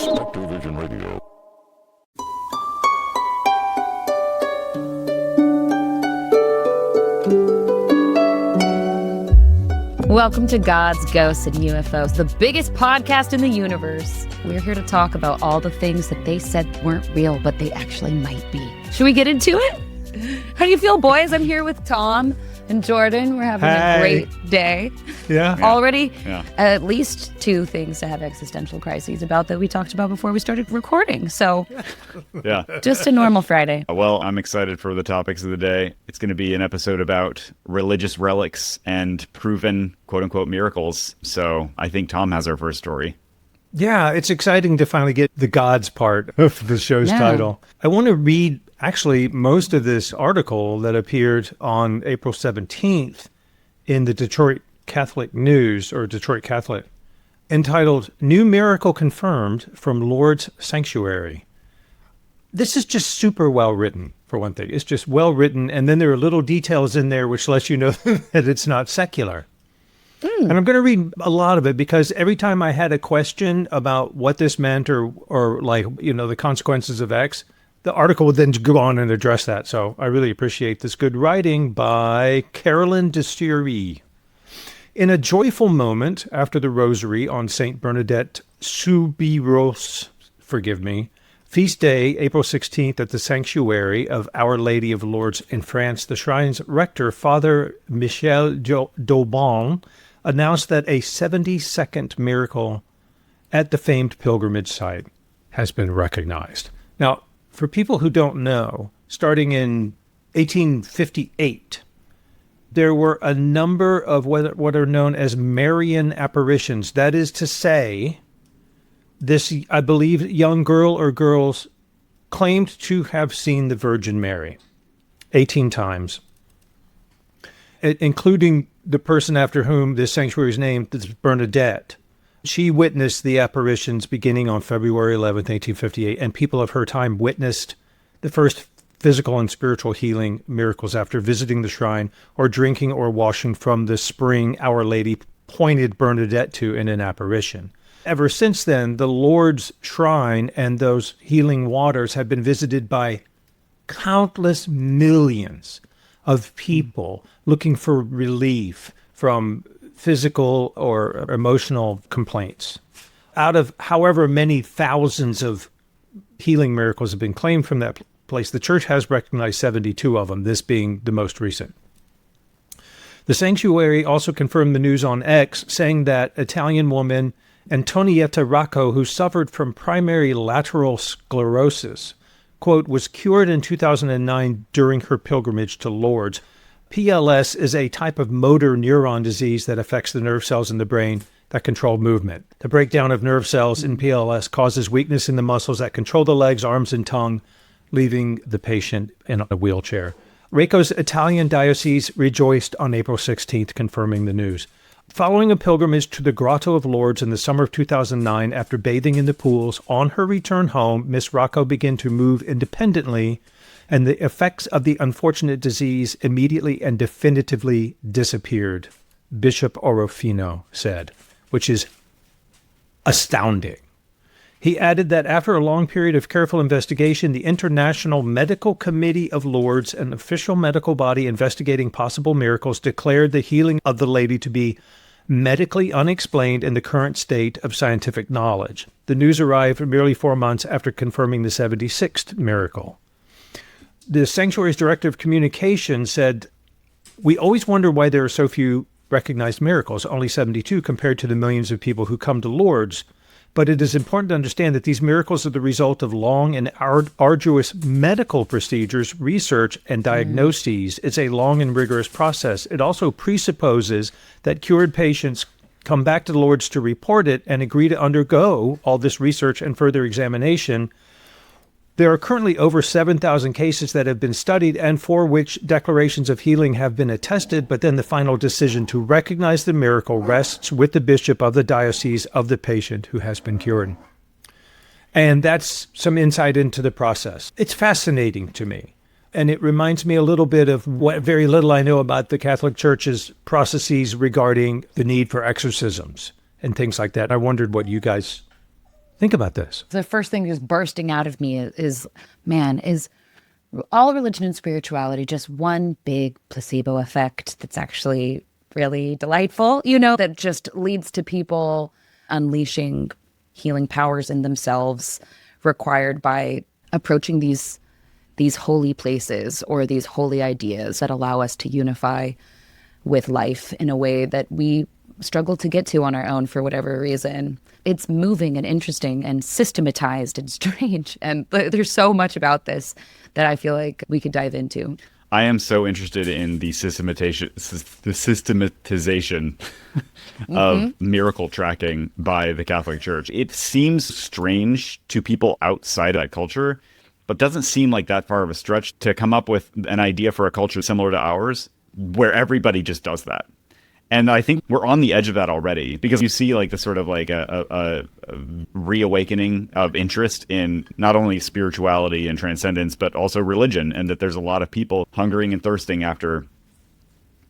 Spectrovision Radio. Welcome to Gods, Ghosts, and UFOs, the biggest podcast in the universe. We're here to talk about all the things that they said weren't real, but they actually might be. Should we get into it? How do you feel, boys? I'm here with Tom and Jordan. We're having a great day. Yeah. Already at least two things to have existential crises about that we talked about before we started recording. So yeah, just a normal Friday. Well, I'm excited for the topics of the day. It's going to be an episode about religious relics and proven quote-unquote miracles. So I think Tom has our first story. Yeah, it's exciting to finally get the gods part of the show's title. I want to read actually most of this article that appeared on April 17th in the Detroit Catholic News, or Detroit Catholic, entitled New Miracle Confirmed from Lourdes Sanctuary. This is just super well written, for one thing. It's just well written, and then there are little details in there which lets you know that it's not secular. And I'm going to read a lot of it because every time I had a question about what this meant or like, you know, the consequences of X, the article would then go on and address that. So I really appreciate this good writing by Carolyn de Sury. In a joyful moment after the rosary on Saint Bernadette Soubirous, feast day, April 16th, at the sanctuary of Our Lady of Lourdes in France, the shrine's rector, Father Michel Daubon, announced that a 70-second miracle at the famed pilgrimage site has been recognized. Now, for people who don't know, starting in 1858, there were a number of what are known as Marian apparitions. That is to say, this, I believe, young girl or girls claimed to have seen the Virgin Mary 18 times, including the person after whom this sanctuary is named, this Bernadette. She witnessed the apparitions beginning on February 11th, 1858, and people of her time witnessed the first physical and spiritual healing miracles after visiting the shrine or drinking or washing from the spring Our Lady pointed Bernadette to in an apparition. Ever since then, the Lourdes shrine and those healing waters have been visited by countless millions of people looking for relief from physical or emotional complaints. Out of however many thousands of healing miracles have been claimed from that place, the church has recognized 72 of them, this being the most recent. The sanctuary also confirmed the news on X, saying that Italian woman Antonietta Rocco, who suffered from primary lateral sclerosis, quote, was cured in 2009 during her pilgrimage to Lourdes. PLS is a type of motor neuron disease that affects the nerve cells in the brain that control movement. The breakdown of nerve cells in PLS causes weakness in the muscles that control the legs, arms, and tongue, leaving the patient in a wheelchair. Rocco's Italian diocese rejoiced on April 16th, confirming the news. Following a pilgrimage to the Grotto of Lourdes in the summer of 2009, after bathing in the pools, on her return home, Miss Rocco began to move independently, and the effects of the unfortunate disease immediately and definitively disappeared, Bishop Orofino said, which is astounding. He added that after a long period of careful investigation, the International Medical Committee of Lourdes, an official medical body investigating possible miracles, declared the healing of the lady to be medically unexplained in the current state of scientific knowledge. The news arrived merely 4 months after confirming the 76th miracle. The sanctuary's director of communication said, "We always wonder why there are so few recognized miracles, only 72 compared to the millions of people who come to Lourdes. But it is important to understand that these miracles are the result of long and arduous medical procedures, research, and diagnoses. It's a long and rigorous process. It also presupposes that cured patients come back to Lourdes to report it and agree to undergo all this research and further examination. There are currently over 7,000 cases that have been studied and for which declarations of healing have been attested, but then the final decision to recognize the miracle rests with the bishop of the diocese of the patient who has been cured." And that's some insight into the process. It's fascinating to me. And it reminds me a little bit of what very little I know about the Catholic Church's processes regarding the need for exorcisms and things like that. I wondered what you guys Think about this. The first thing just bursting out of me is all religion and spirituality just one big placebo effect that's actually really delightful, that just leads to people unleashing healing powers in themselves required by approaching these holy places or these holy ideas that allow us to unify with life in a way that we struggle to get to on our own for whatever reason. It's moving and interesting and systematized and strange. And there's so much about this that I feel like we could dive into. I am so interested in the systematization of miracle tracking by the Catholic Church. It seems strange to people outside that culture, but doesn't seem like that far of a stretch to come up with an idea for a culture similar to ours where everybody just does that. And I think we're on the edge of that already, because you see like the sort of like a reawakening of interest in not only spirituality and transcendence, but also religion, and that there's a lot of people hungering and thirsting after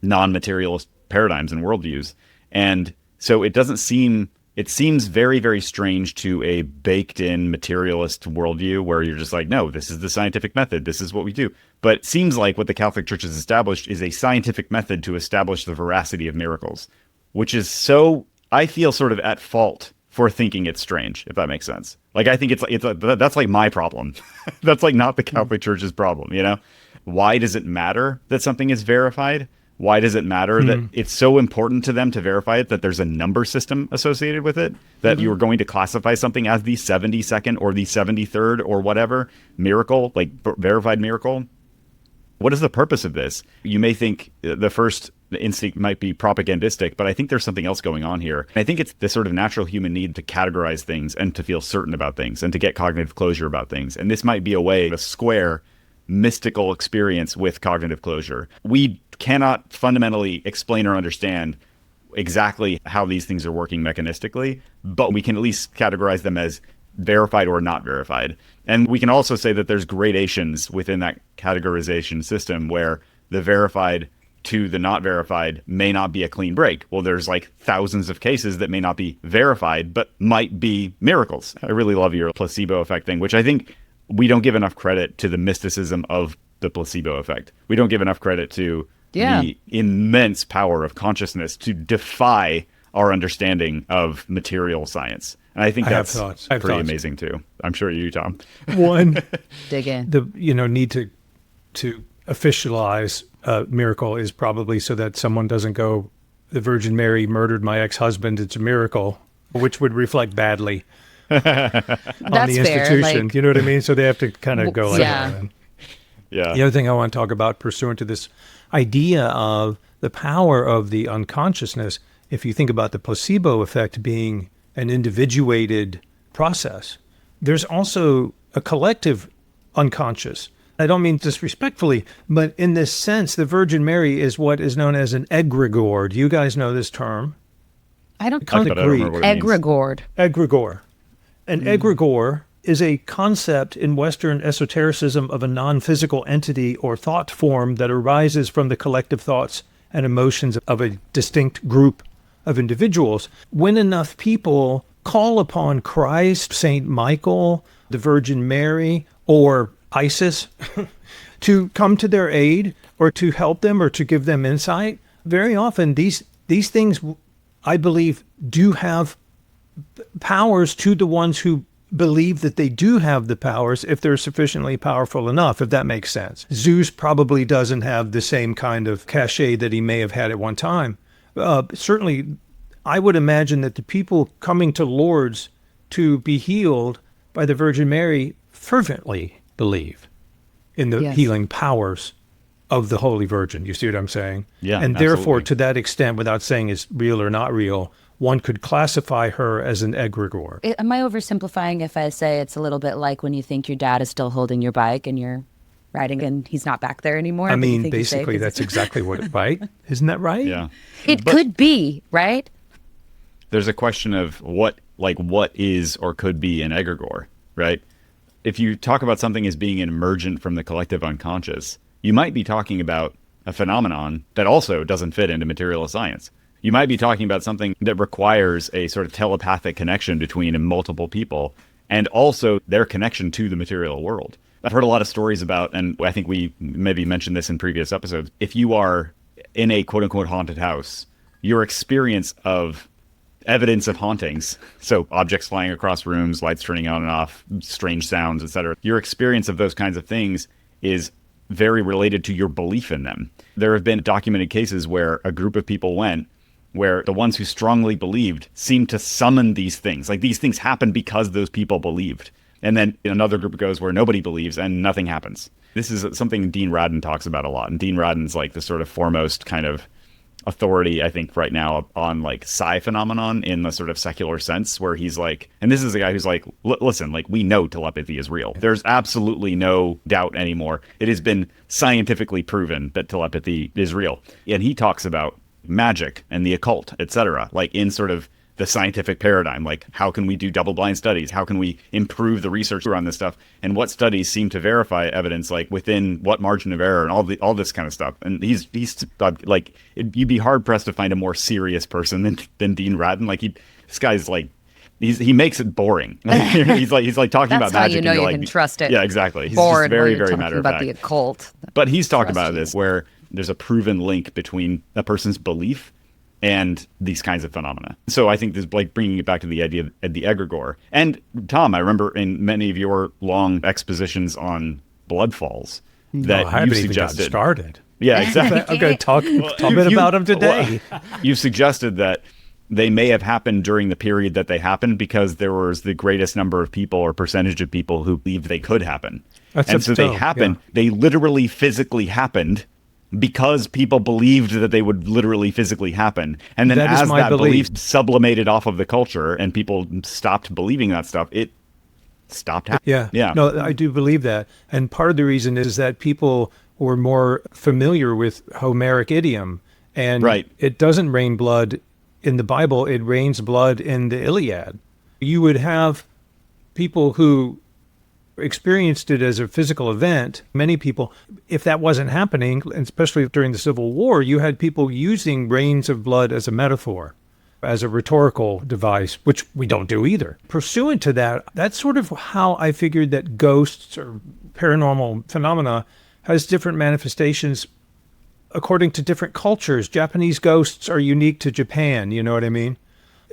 non-materialist paradigms and worldviews. And so it seems very, very strange to a baked-in materialist worldview where you're just like, no, this is the scientific method. This is what we do. But it seems like what the Catholic Church has established is a scientific method to establish the veracity of miracles, which is so, I feel, sort of at fault for thinking it's strange, if that makes sense. Like, I think that's like my problem. That's like not the Catholic Church's problem, Why does it matter that something is verified? Why does it matter that it's so important to them to verify it, that there's a number system associated with it, that you are going to classify something as the 72nd or the 73rd or whatever miracle, like verified miracle? What is the purpose of this? You may think the first instinct might be propagandistic, but I think there's something else going on here. And I think it's the sort of natural human need to categorize things and to feel certain about things and to get cognitive closure about things. And this might be a way to square mystical experience with cognitive closure. We cannot fundamentally explain or understand exactly how these things are working mechanistically, but we can at least categorize them as verified or not verified. And we can also say that there's gradations within that categorization system where the verified to the not verified may not be a clean break. Well, there's like thousands of cases that may not be verified, but might be miracles. I really love your placebo effect thing, which I think we don't give enough credit to the mysticism of the placebo effect. We don't give enough credit to the immense power of consciousness to defy our understanding of material science. And I think that's pretty amazing too. I'm sure you, Tom. One, dig in. The need to officialize a miracle is probably so that someone doesn't go, the Virgin Mary murdered my ex-husband, it's a miracle, which would reflect badly on the institution. You know what I mean? So they have to kind of go like that. Yeah. The other thing I want to talk about, pursuant to this idea of the power of the unconsciousness, if you think about the placebo effect being an individuated process, there's also a collective unconscious. I don't mean disrespectfully, but in this sense, the Virgin Mary is what is known as an egregor. Do you guys know this term? I don't know. Egregor. Egregor. An egregor is a concept in Western esotericism of a non-physical entity or thought form that arises from the collective thoughts and emotions of a distinct group of individuals. When enough people call upon Christ, Saint Michael, the Virgin Mary, or Isis to come to their aid or to help them or to give them insight, very often these things, I believe, do have powers to the ones who believe that they do have the powers if they're sufficiently powerful enough, if that makes sense. Zeus probably doesn't have the same kind of cachet that he may have had at one time. Certainly, I would imagine that the people coming to Lourdes to be healed by the Virgin Mary fervently believe in the healing powers of the Holy Virgin. You see what I'm saying? Yeah, and therefore, to that extent, without saying it's real or not real, one could classify her as an egregor. Am I oversimplifying if I say it's a little bit like when you think your dad is still holding your bike and you're riding and he's not back there anymore? I mean, basically, that's exactly what, right? Isn't that right? Yeah. It could be, right? There's a question of what is or could be an egregor, right? If you talk about something as being emergent from the collective unconscious, you might be talking about a phenomenon that also doesn't fit into materialist science. You might be talking about something that requires a sort of telepathic connection between multiple people and also their connection to the material world. I've heard a lot of stories about, and I think we maybe mentioned this in previous episodes, if you are in a quote unquote haunted house, your experience of evidence of hauntings, so objects flying across rooms, lights turning on and off, strange sounds, etc., your experience of those kinds of things is very related to your belief in them. There have been documented cases where a group of people went, where the ones who strongly believed seemed to summon these things. Like these things happen because those people believed. And then another group goes where nobody believes and nothing happens. This is something Dean Radin talks about a lot. And Dean Radin's like the sort of foremost kind of authority, I think, right now on like psi phenomenon in the sort of secular sense, where he's like, and this is a guy who's like, listen, like we know telepathy is real. There's absolutely no doubt anymore. It has been scientifically proven that telepathy is real. And he talks about magic and the occult, etc., like in sort of the scientific paradigm, like how can we do double-blind studies? How can we improve the research around this stuff? And what studies seem to verify evidence, like within what margin of error, and all this kind of stuff. And he's like, you'd be hard pressed to find a more serious person than Dean Radin. Like this guy's like, he makes it boring. he's like talking about magic. That's how you know and you like, can trust it. Yeah, exactly. He's Bored just very, when you're very matter of about fact. the occult. But he's talked about this where there's a proven link between a person's belief and these kinds of phenomena. So I think this, like, bringing it back to the idea of the egregor. And Tom, I remember in many of your long expositions on blood falls that I haven't you even gotten suggested. started. Yeah, exactly. I'm going to talk a bit about them today. You suggested that they may have happened during the period that they happened because there was the greatest number of people or percentage of people who believed they could happen. And so they happened. Yeah. They literally physically happened because people believed that they would literally physically happen. And then as that belief sublimated off of the culture and people stopped believing that stuff, it stopped happening. Yeah. No, I do believe that. And part of the reason is that people were more familiar with Homeric idiom. And it doesn't rain blood in the Bible, it rains blood in the Iliad. You would have people who experienced it as a physical event. Many people, if that wasn't happening, especially during the Civil War, you had people using rains of blood as a metaphor, as a rhetorical device, which we don't do either. Pursuant to that, that's sort of how I figured that ghosts or paranormal phenomena has different manifestations according to different cultures. Japanese ghosts are unique to Japan, you know what I mean?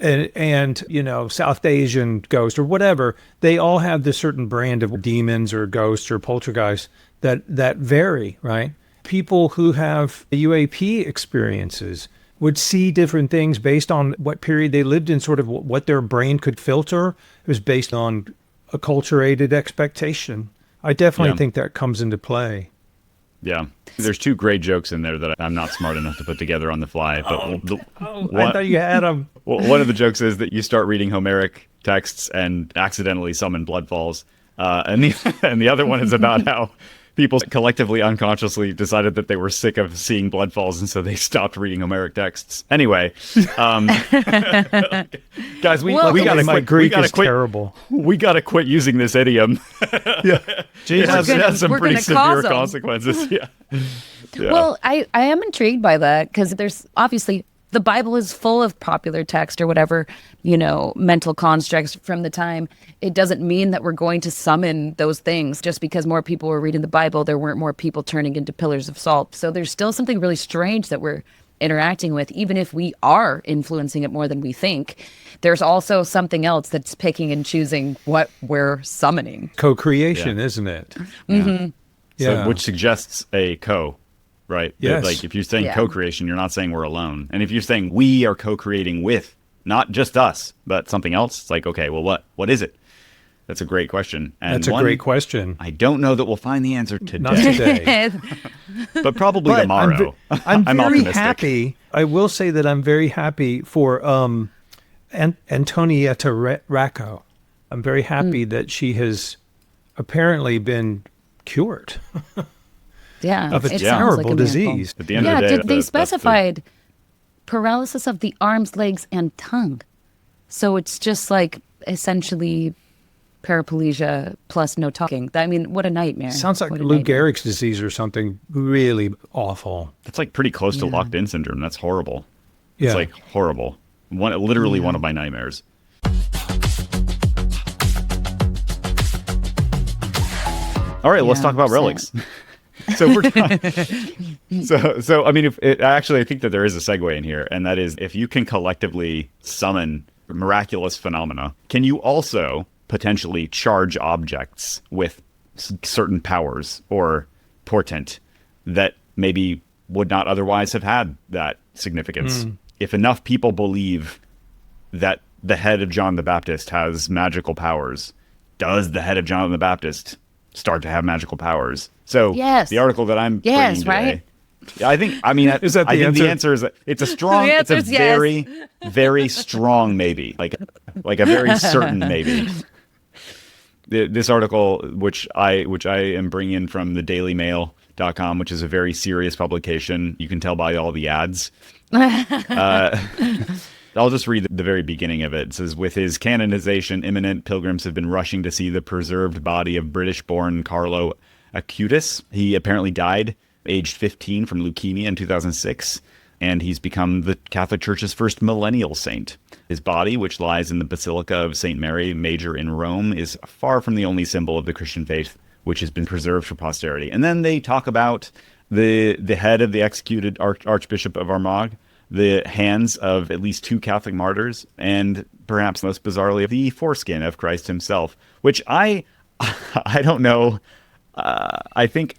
And you know, South Asian ghosts or whatever, they all have this certain brand of demons or ghosts or poltergeists that vary, right? People who have UAP experiences would see different things based on what period they lived in, sort of what their brain could filter. It was based on acculturated expectation. I definitely think that comes into play. Yeah. There's two great jokes in there that I'm not smart enough to put together on the fly. But I thought you had them. One of the jokes is that you start reading Homeric texts and accidentally summon blood falls. And the other one is about how people collectively unconsciously decided that they were sick of seeing blood falls, and so they stopped reading Homeric texts. Anyway, guys, we gotta quit. Terrible. We gotta quit using this idiom. Yeah, it has some pretty severe consequences. Yeah. Well, I am intrigued by that because there's obviously the Bible is full of popular text or whatever, you know, mental constructs from the time. It doesn't mean that we're going to summon those things. Just because more people were reading the Bible, there weren't more people turning into pillars of salt. So there's still something really strange that we're interacting with, even if we are influencing it more than we think. There's also something else that's picking and choosing what we're summoning. Co-creation, isn't it? Mm-hmm. So, which suggests a co. Right? Yes. Like if you're saying co-creation, you're not saying we're alone. And if you're saying we are co-creating with not just us, but something else, it's like, okay, well, what is it? That's a great question. And that's a great question. I don't know that we'll find the answer today. Not today. But probably tomorrow. I'm very optimistic. happy. I will say that I'm very happy for Antonietta Racco. I'm very happy that she has apparently been cured. Yeah, of a terrible disease. At the end of the day, they specified paralysis of the arms, legs, and tongue. So it's just like essentially paraplegia plus no talking. I mean, what a nightmare. Sounds like Lou Gehrig's disease or something really awful. That's like pretty close to locked-in syndrome. That's horrible. Yeah. It's like horrible. Literally one of my nightmares. All right, let's talk about relics. So we're so I mean, I think that there is a segue in here, and that is if you can collectively summon miraculous phenomena, can you also potentially charge objects with certain powers or portent that maybe would not otherwise have had that significance? If enough people believe that the head of John the Baptist has magical powers, does the head of John the Baptist start to have magical powers? So the article that I'm bringing today, right? I think the answer is that it's a strong, it's a very, very strong maybe, like a very certain maybe. This article, which I am bringing from the dailymail.com, which is a very serious publication. You can tell by all the ads. I'll just read the very beginning of it. It says, with his canonization imminent, pilgrims have been rushing to see the preserved body of British-born Carlo Acutis. He apparently died aged 15 from leukemia in 2006, and he's become the Catholic Church's first millennial saint. His body, which lies in the Basilica of St. Mary Major in Rome, is far from the only symbol of the Christian faith which has been preserved for posterity. And then they talk about the head of the executed Archbishop of Armagh, the hands of at least 2 Catholic martyrs, and perhaps most bizarrely, the foreskin of Christ himself, which I don't know. I think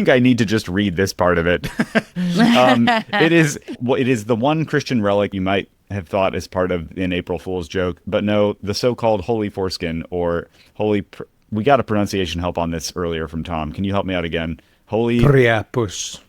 I need to just read this part of it. It is the one Christian relic you might have thought as part of an April Fool's joke, but no, the so-called holy foreskin or holy. We got a pronunciation help on this earlier from Tom. Can you help me out again? Holy Priapus.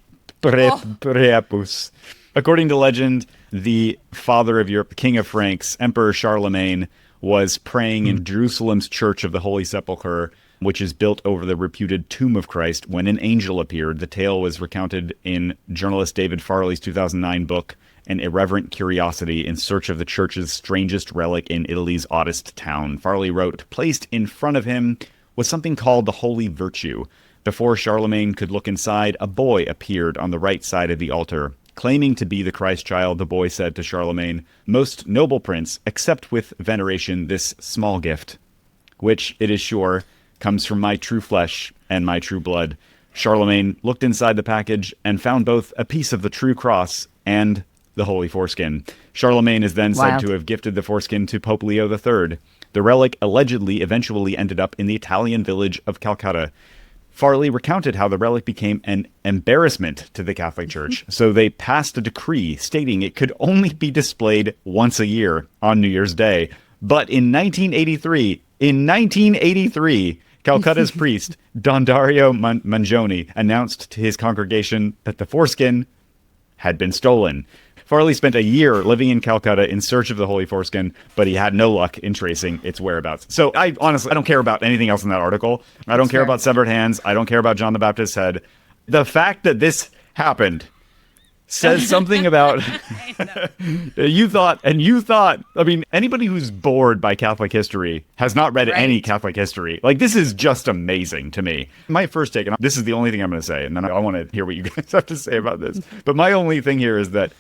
Priapus. According to legend, the father of Europe, the King of Franks, Emperor Charlemagne, was praying in Jerusalem's Church of the Holy Sepulchre, which is built over the reputed tomb of Christ, when an angel appeared. The tale was recounted in journalist David Farley's 2009 book, An Irreverent Curiosity in Search of the Church's Strangest Relic in Italy's Oddest Town. Farley wrote, placed in front of him was something called the Holy Virtue. Before Charlemagne could look inside, a boy appeared on the right side of the altar. Claiming to be the Christ child, the boy said to Charlemagne, most noble prince, accept with veneration this small gift, which, it is sure, comes from my true flesh and my true blood. Charlemagne looked inside the package and found both a piece of the true cross and the holy foreskin. Charlemagne is then said to have gifted the foreskin to Pope Leo III. The relic allegedly eventually ended up in the Italian village of Calcutta. Farley recounted how the relic became an embarrassment to the Catholic Church, so they passed a decree stating it could only be displayed once a year on New Year's Day. But in 1983, Calcutta's priest, Don Dario Mangione, announced to his congregation that the foreskin had been stolen. Farley spent a year living in Calcutta in search of the holy foreskin, but he had no luck in tracing its whereabouts. So I don't care about anything else in that article. I don't care about severed hands. I don't care about John the Baptist's head. The fact that this happened says something about you thought, I mean, anybody who's bored by Catholic history has not read any Catholic history. Like, this is just amazing to me. My first take, and this is the only thing I'm going to say, and then I want to hear what you guys have to say about this. But my only thing here is that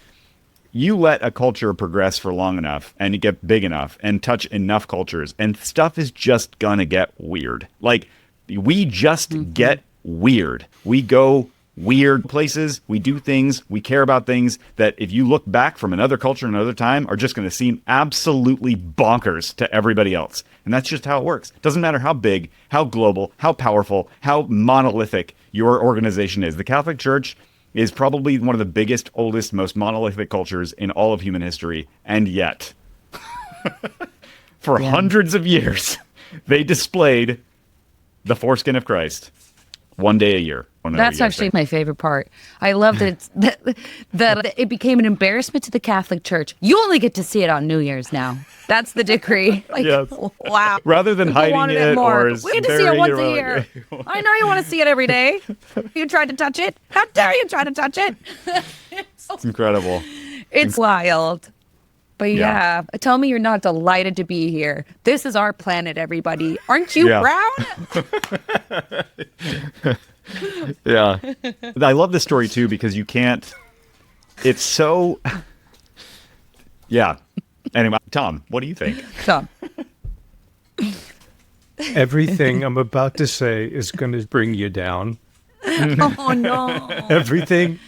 you let a culture progress for long enough and get big enough and touch enough cultures, and stuff is just gonna get weird. Like, we just get weird. We go weird places, we do things, we care about things that if you look back from another culture, another time, are just gonna seem absolutely bonkers to everybody else. And that's just how it works. It doesn't matter how big, how global, how powerful, how monolithic your organization is. The Catholic Church is probably one of the biggest, oldest, most monolithic cultures in all of human history. And yet, for hundreds of years, they displayed the foreskin of Christ one day a year. That's actually my favorite part. I love that that it became an embarrassment to the Catholic Church. You only get to see it on New Year's now. That's the decree. Like, yes. Wow. Rather than hiding it or we get to see it once a year. I know you want to see it every day. You tried to touch it. How dare you try to touch it? It's incredible. It's wild. But yeah, tell me you're not delighted to be here. This is our planet, everybody. Aren't you proud? Yeah. I love this story too, because you can't, it's so, Yeah. Anyway, Tom, what do you think? Tom. Everything I'm about to say is going to bring you down. Oh, no. Everything.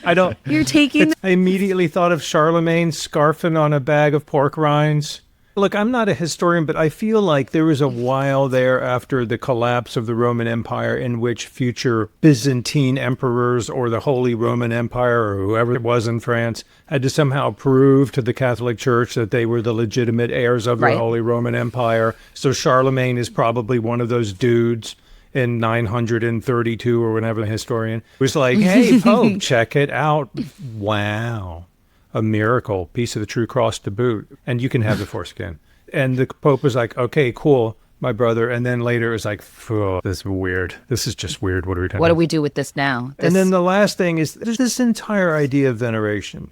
You're taking... I immediately thought of Charlemagne scarfing on a bag of pork rinds. Look, I'm not a historian, but I feel like there was a while there after the collapse of the Roman Empire in which future Byzantine emperors or the Holy Roman Empire or whoever it was in France had to somehow prove to the Catholic Church that they were the legitimate heirs of the Holy Roman Empire. So Charlemagne is probably one of those dudes in 932 or whenever the historian was like, hey, Pope, check it out. Wow. A miracle, piece of the true cross to boot, and you can have the foreskin. And the Pope was like, okay, cool, my brother. And then later it was like, oh, this is weird. This is just weird. What are we doing? What do we do with this now? And then the last thing is there's this entire idea of veneration.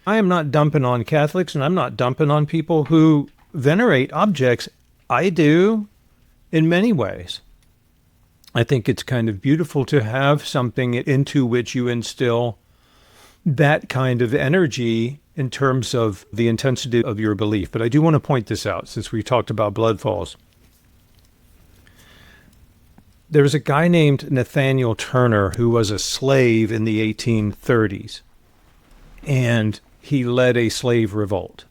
I am not dumping on Catholics, and I'm not dumping on people who venerate objects. I do in many ways. I think it's kind of beautiful to have something into which you instill that kind of energy in terms of the intensity of your belief. But I do want to point this out since we talked about blood falls. There was a guy named Nathaniel Turner who was a slave in the 1830s, and he led a slave revolt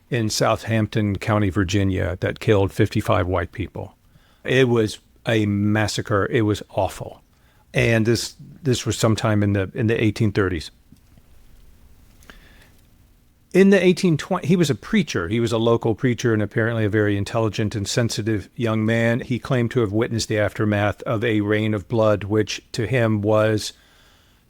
in Southampton County, Virginia, that killed 55 white people. It was a massacre. It was awful. And this was sometime in the 1830s. In the 1820s, he was a preacher. He was a local preacher and apparently a very intelligent and sensitive young man. He claimed to have witnessed the aftermath of a rain of blood, which to him was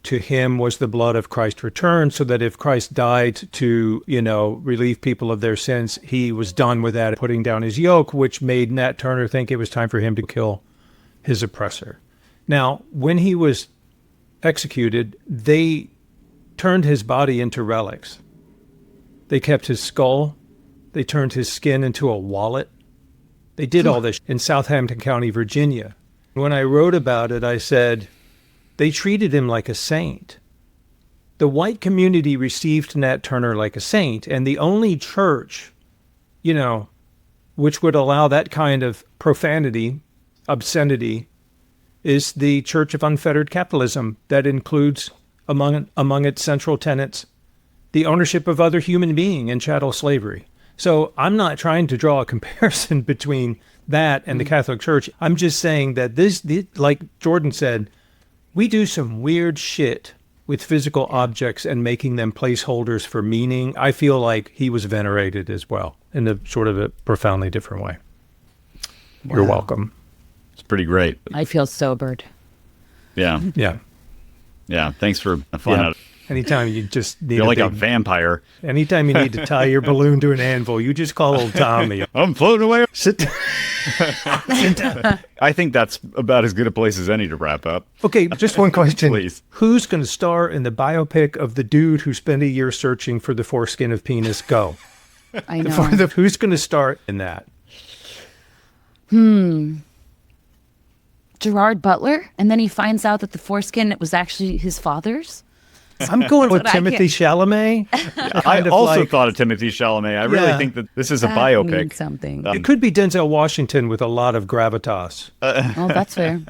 the blood of Christ's return, so that if Christ died to, relieve people of their sins, he was done with that, putting down his yoke, which made Nat Turner think it was time for him to kill his oppressor. Now, when he was executed, they turned his body into relics. They kept his skull. They turned his skin into a wallet. They did all this in Southampton County, Virginia. When I wrote about it, I said, they treated him like a saint. The white community received Nat Turner like a saint, and the only church, which would allow that kind of profanity, obscenity, is the Church of Unfettered Capitalism that includes among its central tenets the ownership of other human being and chattel slavery. So I'm not trying to draw a comparison between that and the Catholic Church. I'm just saying that this, like Jordan said, we do some weird shit with physical objects and making them placeholders for meaning. I feel like he was venerated as well in a sort of a profoundly different way. Wow. You're welcome. It's pretty great. I feel sobered. Yeah. Yeah. Yeah. Thanks for finding out. Anytime you just need You're like a vampire. Anytime you need to tie your balloon to an anvil, you just call old Tommy. I'm floating away. Sit down. Sit down. I think that's about as good a place as any to wrap up. Okay, just one question. Please. Who's going to star in the biopic of the dude who spent a year searching for the foreskin of penis? Go. I know. Who's going to star in that? Gerard Butler? And then he finds out that the foreskin was actually his father's? I'm going with Timothy Chalamet. I also thought of Timothy Chalamet. I really think that this is a biopic. Means something. It could be Denzel Washington with a lot of gravitas. Oh, that's fair.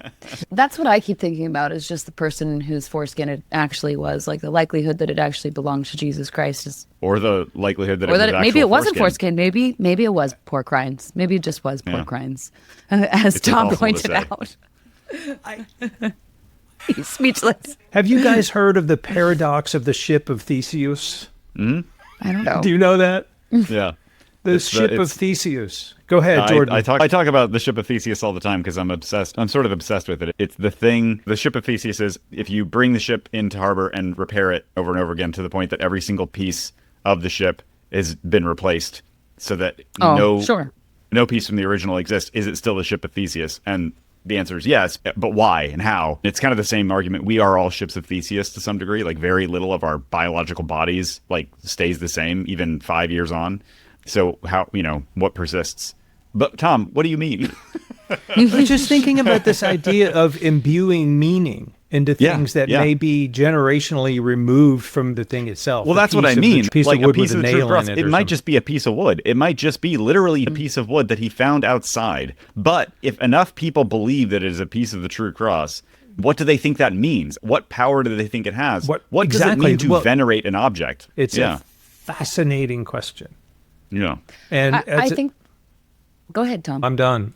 That's what I keep thinking about is just the person whose foreskin it actually was. Like the likelihood that it actually belonged to Jesus Christ is... Or the likelihood that maybe it wasn't foreskin. Maybe it was pork rinds. Maybe it just was pork rinds. As It's Tom impossible to pointed say. out. He's speechless. Have you guys heard of the paradox of the ship of Theseus? I don't know. Do you know that? Yeah. The ship of Theseus. Go ahead, Jordan. I talk about the ship of Theseus all the time because I'm obsessed. I'm sort of obsessed with it. It's the thing. The ship of Theseus is if you bring the ship into harbor and repair it over and over again to the point that every single piece of the ship has been replaced so that no piece from the original exists, is it still the ship of Theseus? And the answer is yes, but why and how? It's kind of the same argument. We are all ships of Theseus to some degree. Like very little of our biological bodies stays the same even 5 years on. So how, what persists? But Tom, what do you mean? I'm just thinking about this idea of imbuing meaning. into things that may be generationally removed from the thing itself. Well, that's what I mean. Piece like of wood a piece with of a the true nail cross. in It might just be a piece of wood. It might just be literally a piece of wood that he found outside. But if enough people believe that it is a piece of the true cross, what do they think that means? What power do they think it has? What exactly does it mean to venerate an object? It's a fascinating question. Yeah. And I think... Go ahead, Tom. I'm done.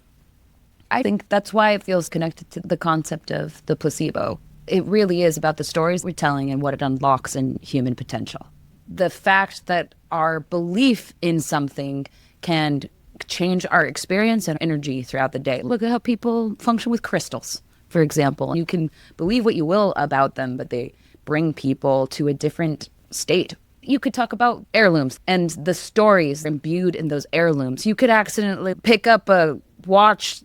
I think that's why it feels connected to the concept of the placebo. It really is about the stories we're telling and what it unlocks in human potential. The fact that our belief in something can change our experience and energy throughout the day. Look at how people function with crystals, for example. You can believe what you will about them, but they bring people to a different state. You could talk about heirlooms and the stories imbued in those heirlooms. You could accidentally pick up a watch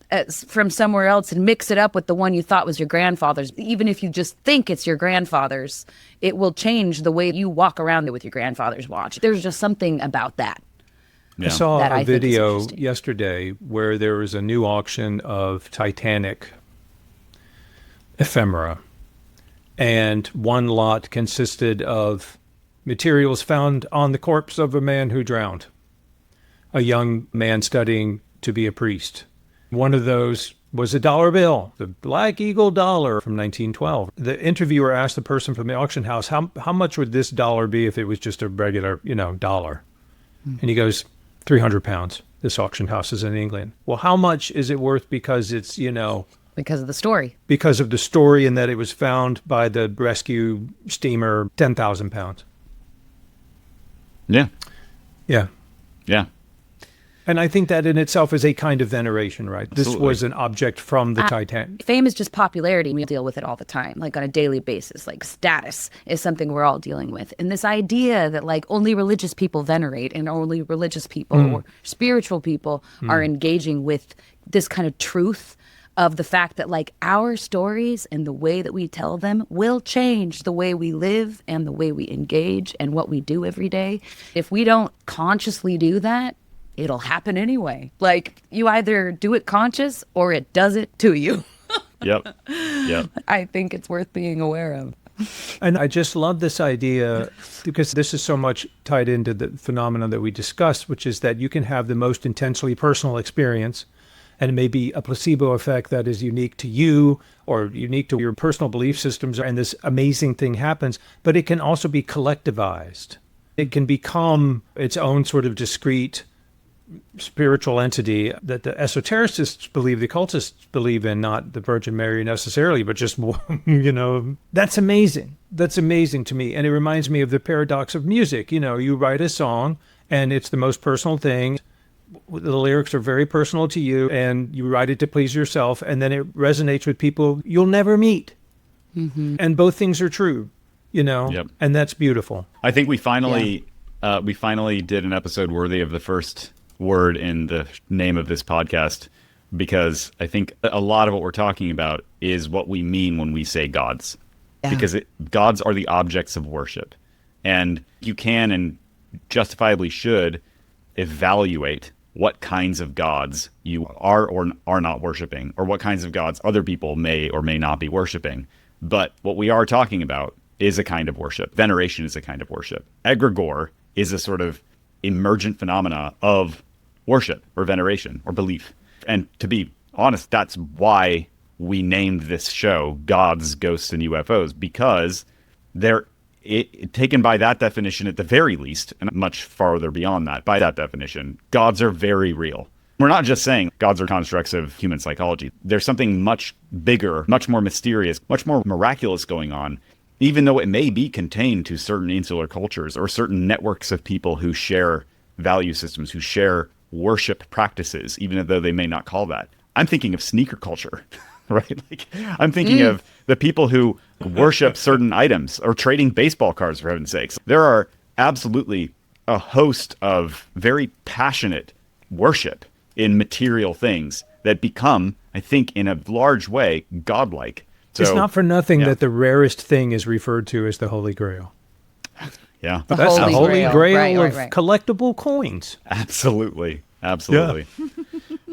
from somewhere else and mix it up with the one you thought was your grandfather's. Even if you just think it's your grandfather's, it will change the way you walk around with your grandfather's watch. There's just something about that. Yeah. I saw a video yesterday where there was a new auction of Titanic ephemera, and one lot consisted of materials found on the corpse of a man who drowned, a young man studying to be a priest. One of those was a $1 bill, the Black Eagle dollar from 1912. The interviewer asked the person from the auction house, how much would this dollar be if it was just a regular, dollar? And he goes, 300 pounds. This auction house is in England. Well, how much is it worth because it's, because of the story. Because of the story and that it was found by the rescue steamer, 10,000 pounds. Yeah. Yeah. Yeah. And I think that in itself is a kind of veneration, right? Absolutely. This was an object from the Titanic. Fame is just popularity. We deal with it all the time, like on a daily basis. Like status is something we're all dealing with. And this idea that like only religious people venerate and only religious people or spiritual people are engaging with this kind of truth of the fact that like our stories and the way that we tell them will change the way we live and the way we engage and what we do every day. If we don't consciously do that, it'll happen anyway. Like you either do it conscious or it does it to you. Yep. I think it's worth being aware of. And I just love this idea because this is so much tied into the phenomenon that we discussed, which is that you can have the most intensely personal experience, and it may be a placebo effect that is unique to you or unique to your personal belief systems, and this amazing thing happens, but it can also be collectivized. It can become its own sort of discrete spiritual entity that the esotericists believe, the cultists believe in, not the Virgin Mary necessarily, but just, that's amazing. That's amazing to me. And it reminds me of the paradox of music. You write a song and it's the most personal thing. The lyrics are very personal to you and you write it to please yourself, and then it resonates with people you'll never meet. Mm-hmm. And both things are true, Yep. And that's beautiful. I think we finally did an episode worthy of the first word in the name of this podcast, because I think a lot of what we're talking about is what we mean when we say gods, because gods are the objects of worship, and you can and justifiably should evaluate what kinds of gods you are or are not worshiping, or what kinds of gods other people may or may not be worshiping. But what we are talking about is a kind of worship. Veneration is a kind of worship. Egregor is a sort of emergent phenomena of worship or veneration or belief. And to be honest, that's why we named this show Gods, Ghosts, and UFOs, because they're taken by that definition at the very least, and much farther beyond that, by that definition, gods are very real. We're not just saying gods are constructs of human psychology. There's something much bigger, much more mysterious, much more miraculous going on, even though it may be contained to certain insular cultures or certain networks of people who share value systems, who share worship practices, even though they may not call that. I'm thinking of sneaker culture, right? Like, I'm thinking of the people who worship certain items or trading baseball cards, for heaven's sakes. There are absolutely a host of very passionate worship in material things that become, I think, in a large way, godlike. So, it's not for nothing that the rarest thing is referred to as the Holy Grail. Yeah. That's the Holy Grail of right. collectible coins. Absolutely. Yeah.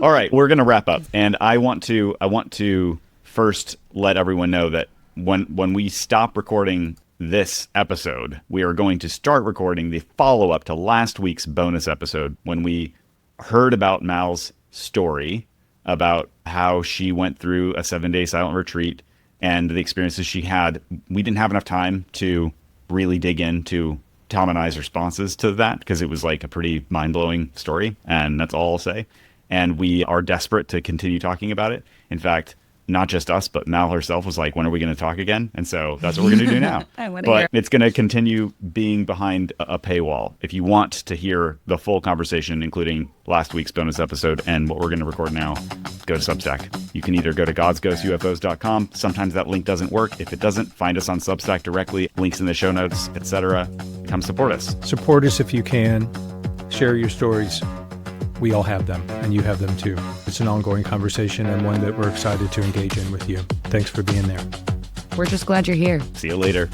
All right, we're going to wrap up, and I want to first let everyone know that when we stop recording this episode, we are going to start recording the follow-up to last week's bonus episode when we heard about Mal's story about how she went through a 7-day silent retreat and the experiences she had. We didn't have enough time to really dig into Tom and I's responses to that because it was like a pretty mind-blowing story, and that's all I'll say. And we are desperate to continue talking about it. In fact, not just us, but Mal herself was like, when are we going to talk again? And so that's what we're going to do now. But it's going to continue being behind a paywall. If you want to hear the full conversation, including last week's bonus episode and what we're going to record now, go to Substack. You can either go to godsghostufos.com. Sometimes that link doesn't work. If it doesn't, find us on Substack directly. Links in the show notes, etc. Come support us. Support us if you can. Share your stories. We all have them, and you have them too. It's an ongoing conversation and one that we're excited to engage in with you. Thanks for being there. We're just glad you're here. See you later.